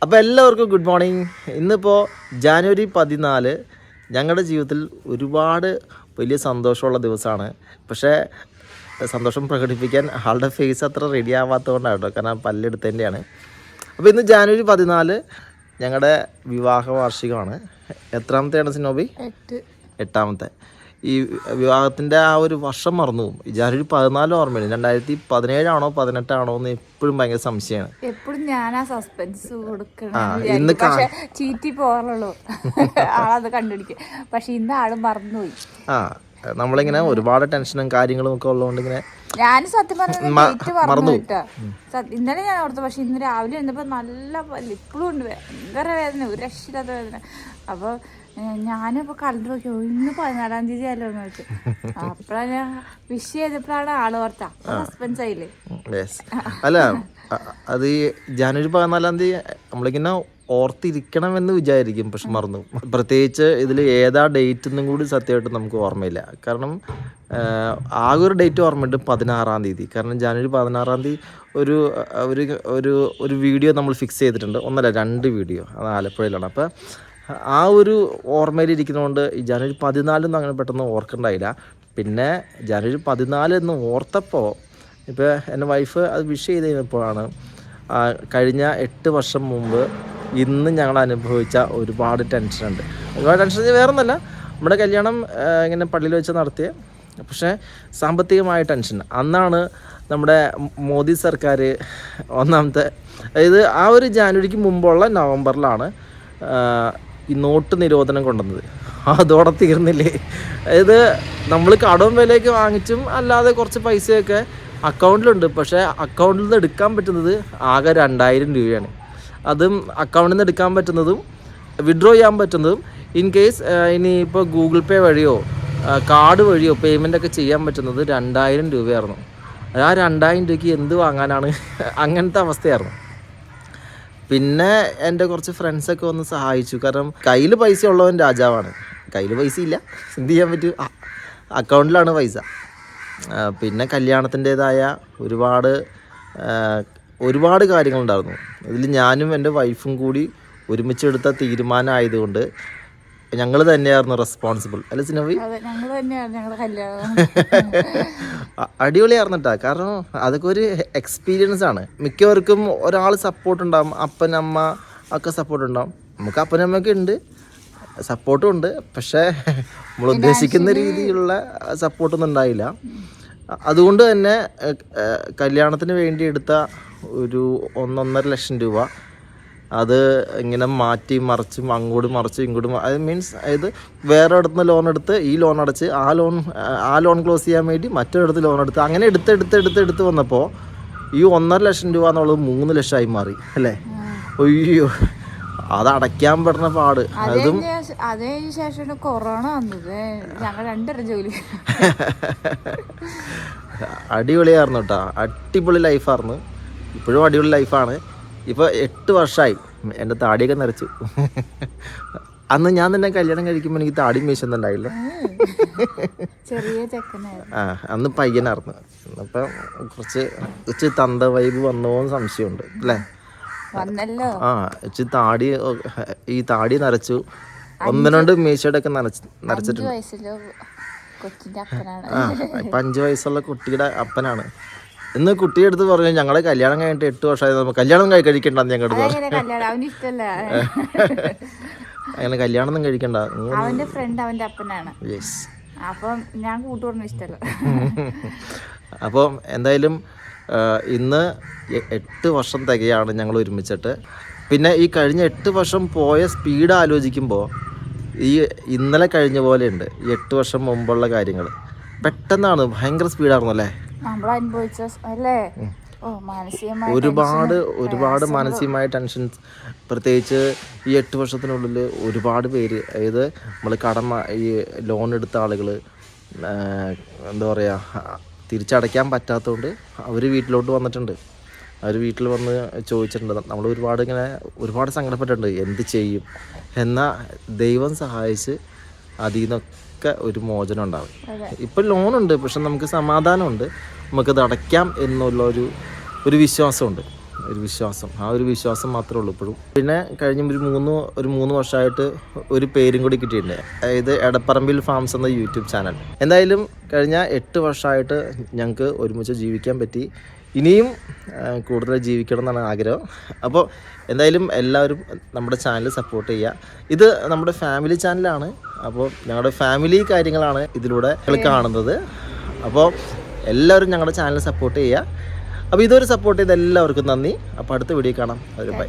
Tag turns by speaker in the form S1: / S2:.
S1: അപ്പോൾ എല്ലാവർക്കും good morning. ഇന്നിപ്പോൾ ജാനുവരി 14 ഞങ്ങളുടെ ജീവിതത്തിൽ ഒരുപാട് വലിയ സന്തോഷമുള്ള ദിവസമാണ്. പക്ഷേ സന്തോഷം പ്രകടിപ്പിക്കാൻ ആളുടെ ഫേസ് അത്ര റെഡി ആവാത്തതുകൊണ്ടാണ് കേട്ടോ, കാരണം പല്ലെടുത്തതിൻ്റെയാണ്. അപ്പോൾ ഇന്ന് ജാനുവരി 14 ഞങ്ങളുടെ വിവാഹ വാർഷികമാണ്. എത്രാമത്തെയാണ് സിനോബി? 8ാമത്തെ. ഈ വിവാഹത്തിൻ്റെ ആ ഒരു വർഷം മറന്നു പോകും. ജാനുവരി 14 ഓർമ്മയില്ല, 2017 ആണോ 18 ആണോ എന്ന് എപ്പോഴും ഭയങ്കര സംശയമാണ്.
S2: എപ്പോഴും ഞാൻ ആ സസ്പെൻസ് കൊടുക്കണം, പക്ഷെ ചീറ്റി പോകാറുള്ളൂ ആളത് കണ്ടുപിടിക്കും. പക്ഷെ ഇന്ന് ആള് മറന്നുപോയി.
S1: നമ്മളിങ്ങനെ ഒരുപാട് ടെൻഷനും കാര്യങ്ങളും ഒക്കെ ഉള്ളതുകൊണ്ട് ഇങ്ങനെ
S2: ഞാൻ സത്യം പറഞ്ഞ മറന്നു കേട്ടോ. ഇന്നലെ ഞാൻ ഓർത്തു, പക്ഷെ ഇന്ന് രാവിലെ ഇരുന്നപ്പോൾ നല്ല ഇപ്പോഴും ഉണ്ട് ഭയങ്കര വേദന, ഒരു രക്ഷയില്ലാത്ത വേദന. അപ്പോൾ ഞാനിപ്പോൾ കലണ്ടർ നോക്കി, ഇന്ന് 14-ാം തീയതി ആയല്ലോ എന്ന് വെച്ചു. അപ്പോഴാണ് ഞാൻ വിഷ് ചെയ്തപ്പോഴാണ് ആള് ഓർത്ത. സസ്പെൻസ് ആയില്ലേ?
S1: അല്ല, അത് ഈ ജാനുവരി 14-ാം തീയതി നമ്മളിങ്ങനെ ഓർത്തിരിക്കണമെന്ന് വിചാരിക്കും, പക്ഷെ മറന്നു. പ്രത്യേകിച്ച് ഇതിൽ ഏതാ ഡേറ്റ് എന്നും കൂടി സത്യമായിട്ട് നമുക്ക് ഓർമ്മയില്ല. കാരണം ആകെ ഒരു ഡേറ്റ് ഓർമ്മയുണ്ട്, 16-ാം തീയതി. കാരണം ജാനുവരി 16-ാം തീയതി ഒരു ഒരു ഒരു ഒരു വീഡിയോ നമ്മൾ ഫിക്സ് ചെയ്തിട്ടുണ്ട്. 2 വീഡിയോ, അത് ആലപ്പുഴയിലാണ്. അപ്പോൾ ആ ഒരു ഓർമ്മയിലിരിക്കുന്നതുകൊണ്ട് ഈ ജാനുവരി 14 അങ്ങനെ പെട്ടെന്ന് ഓർക്കണ്ടായില്ല. പിന്നെ ജാനുവരി 14 എന്ന് ഓർത്തപ്പോൾ ഇപ്പോൾ എൻ്റെ വൈഫ് അത് വിഷ് ചെയ്ത് കഴിഞ്ഞപ്പോഴാണ് കഴിഞ്ഞ 8 വർഷം മുമ്പ് ഇന്ന് ഞങ്ങൾ അനുഭവിച്ച ഒരുപാട് ടെൻഷനുണ്ട്. ഒരുപാട് ടെൻഷൻ വേറെ ഒന്നല്ല, നമ്മുടെ കല്യാണം ഇങ്ങനെ പള്ളിയിൽ വെച്ച് നടത്തിയ, പക്ഷേ സാമ്പത്തികമായ ടെൻഷൻ. അന്നാണ് നമ്മുടെ മോദി സർക്കാർ ഒന്നാമത്തെ, അതായത് ആ ഒരു ജാനുവരിക്ക് മുമ്പുള്ള നവംബറിലാണ് ഈ നോട്ട് നിരോധനം കൊണ്ടുവന്നത്. അതോടെ തീർന്നില്ലേ? അതായത് നമ്മൾ കടവും വിലയൊക്കെ വാങ്ങിച്ചും അല്ലാതെ കുറച്ച് പൈസയൊക്കെ അക്കൗണ്ടിലുണ്ട്, പക്ഷേ അക്കൗണ്ടിൽ നിന്ന് എടുക്കാൻ പറ്റുന്നത് ആകെ 2000 രൂപയാണ്. അതും അക്കൗണ്ടിൽ നിന്ന് എടുക്കാൻ പറ്റുന്നതും വിഡ്രോ ചെയ്യാൻ പറ്റുന്നതും ഇൻ കേസ് ഇനിയിപ്പോൾ ഗൂഗിൾ പേ വഴിയോ കാർഡ് വഴിയോ പേയ്മെൻ്റ് ഒക്കെ ചെയ്യാൻ പറ്റുന്നത് 2000 രൂപയായിരുന്നു. ആ 2000 രൂപയ്ക്ക് എന്ത് വാങ്ങാനാണ്? അങ്ങനത്തെ അവസ്ഥയായിരുന്നു. പിന്നെ എൻ്റെ കുറച്ച് ഫ്രണ്ട്സൊക്കെ വന്ന് സഹായിച്ചു. കാരണം കയ്യിൽ പൈസ ഉള്ളവൻ രാജാവാണ്. കയ്യിൽ പൈസ ഇല്ല, എന്ത് ചെയ്യാൻ പറ്റും? അക്കൗണ്ടിലാണ് പൈസ. പിന്നെ കല്യാണത്തിൻ്റേതായ ഒരുപാട് കാര്യങ്ങളുണ്ടായിരുന്നു. ഇതിൽ ഞാനും എൻ്റെ വൈഫും കൂടി ഒരുമിച്ചെടുത്ത തീരുമാനമായതുകൊണ്ട് ഞങ്ങൾ തന്നെയായിരുന്നു റെസ്പോൺസിബിൾ. അല്ല സിനോവി? അടിപൊളിയായിരുന്നു കേട്ടോ. കാരണം അതൊക്കെ ഒരു എക്സ്പീരിയൻസ് ആണ്. മിക്കവർക്കും ഒരാൾ സപ്പോർട്ട് ഉണ്ടാകും, അപ്പൻ അമ്മ ഒക്കെ സപ്പോർട്ട് ഉണ്ടാകും. നമുക്ക് അപ്പനും അമ്മയൊക്കെ ഉണ്ട്, സപ്പോർട്ടും ഉണ്ട്. പക്ഷേ നമ്മൾ ഉദ്ദേശിക്കുന്ന രീതിയിലുള്ള സപ്പോർട്ടൊന്നും ഉണ്ടായില്ല. അതുകൊണ്ട് തന്നെ കല്യാണത്തിന് വേണ്ടി എടുത്ത ഒരു 1.5 ലക്ഷം രൂപ അത് ഇങ്ങനെ മാറ്റി മറിച്ചും അങ്ങോട്ടും മറിച്ചും ഇങ്ങോട്ടും, അത് മീൻസ് അതായത് വേറെ അടുത്ത് ലോൺ എടുത്ത് ഈ ലോൺ അടച്ച് ആ ലോൺ ക്ലോസ് ചെയ്യാൻ വേണ്ടി മറ്റൊരിടത്ത് ലോൺ എടുത്ത് അങ്ങനെ എടുത്ത് വന്നപ്പോൾ ഈ 1.5 ലക്ഷം രൂപ എന്നുള്ളത് 3 ലക്ഷമായി മാറി അല്ലേ? അയ്യോ, അത് അടയ്ക്കാൻ പറ്റുന്ന പാട്. അതും
S2: അതിനുശേഷം കൊറോണ വന്നത്, ഞങ്ങൾ 2 ജോലി.
S1: അടിപൊളിയായിരുന്നു കേട്ടോ, അടിപൊളി ലൈഫായിരുന്നു. ഇപ്പോഴും അടിപൊളി ലൈഫാണ്. ഇപ്പോൾ 8 വർഷമായി. എൻ്റെ താടിയൊക്കെ നിറച്ചു. അന്ന് ഞാൻ തന്നെ കല്യാണം കഴിക്കുമ്പോൾ എനിക്ക് താടി മീശൊന്നും ഉണ്ടായില്ല. അന്ന് പയ്യനായിരുന്നു. അപ്പം കുറച്ച് തന്ത വൈബ് വന്നോന്ന് സംശയമുണ്ട് അല്ലേ? താടി, ഈ താടി നരച്ചു. 1-2 മീശയുടെ ഒക്കെ നരച്ചിട്ടുണ്ട്. ഇപ്പം 5 വയസ്സുള്ള കുട്ടിയുടെ അപ്പനാണ്. ഇന്ന് കുട്ടിയുടെ അടുത്ത് പറഞ്ഞു, ഞങ്ങളെ കല്യാണം കഴിഞ്ഞിട്ട് 8 വർഷമായി, നമുക്ക് കല്യാണം കഴിക്കണ്ടെന്ന് ഞങ്ങളുടെ അടുത്ത് പറഞ്ഞു. അങ്ങനെ കല്യാണം ഒന്നും കഴിക്കണ്ട,
S2: അവന്റെ ഫ്രണ്ട് അവന്റെ അപ്പനാണ്. അപ്പം ഞാൻ കൂട്ടുകൂടുന്ന ഇഷ്ടമല്ല.
S1: അപ്പോൾ എന്തായാലും ഇന്ന് 8 വർഷം തികയാണ് ഞങ്ങൾ ഒരുമിച്ചിട്ട്. പിന്നെ ഈ കഴിഞ്ഞ 8 വർഷം പോയ സ്പീഡ് ആലോചിക്കുമ്പോൾ ഈ ഇന്നലെ കഴിഞ്ഞ പോലെ ഉണ്ട്. ഈ 8 വർഷം മുമ്പുള്ള കാര്യങ്ങൾ പെട്ടെന്നാണ്, ഭയങ്കര സ്പീഡായിരുന്നു അല്ലേ? ഒരുപാട് മാനസികമായ ടെൻഷൻസ്. പ്രത്യേകിച്ച് ഈ 8 വർഷത്തിനുള്ളിൽ ഒരുപാട് പേര്, അതായത് നമ്മൾ ഈ ലോൺ എടുത്ത ആളുകൾ എന്താ പറയുക, തിരിച്ചടയ്ക്കാൻ പറ്റാത്തതുകൊണ്ട് അവർ വീട്ടിലോട്ട് വന്നിട്ടുണ്ട്. അവർ വീട്ടിൽ വന്ന് ചോദിച്ചിട്ടുണ്ട്. നമ്മൾ ഒരുപാട് സങ്കടപ്പെട്ടിട്ടുണ്ട്, എന്ത് ചെയ്യും. എന്നാൽ ദൈവം സഹായിച്ച് അതിൽ നിന്നൊക്കെ ഒരു മോചനം ഉണ്ടാവും. ഇപ്പം ലോണുണ്ട്, പക്ഷെ നമുക്ക് സമാധാനമുണ്ട്, നമുക്കത് അടയ്ക്കാം എന്നുള്ള ഒരു വിശ്വാസമുണ്ട്. ഒരു വിശ്വാസം. ആ ഒരു വിശ്വാസം മാത്രമേ ഉള്ളൂ ഇപ്പോഴും. പിന്നെ കഴിഞ്ഞ ഒരു മൂന്ന് വർഷമായിട്ട് ഒരു പേരും കൂടി കിട്ടിയിട്ടുണ്ട്. അതായത് എടപ്പറമ്പിൽ ഫാംസ് എന്ന യൂട്യൂബ് ചാനൽ. എന്തായാലും കഴിഞ്ഞ 8 വർഷമായിട്ട് ഞങ്ങൾക്ക് ഒരുമിച്ച് ജീവിക്കാൻ പറ്റി. ഇനിയും കൂടുതൽ ജീവിക്കണം എന്നാണ് ആഗ്രഹം. അപ്പോൾ എന്തായാലും എല്ലാവരും നമ്മുടെ ചാനൽ സപ്പോർട്ട് ചെയ്യുക. ഇത് നമ്മുടെ ഫാമിലി ചാനലാണ്. അപ്പോൾ ഞങ്ങളുടെ ഫാമിലി കാര്യങ്ങളാണ് ഇതിലൂടെ കാണുന്നത്. അപ്പോൾ എല്ലാവരും ഞങ്ങളുടെ ചാനൽ സപ്പോർട്ട് ചെയ്യുക. അപ്പോൾ ഇതൊരു സപ്പോർട്ട് ചെയ്ത എല്ലാവർക്കും നന്ദി. അപ്പോൾ അടുത്ത വീഡിയോ കാണാം. ബൈ.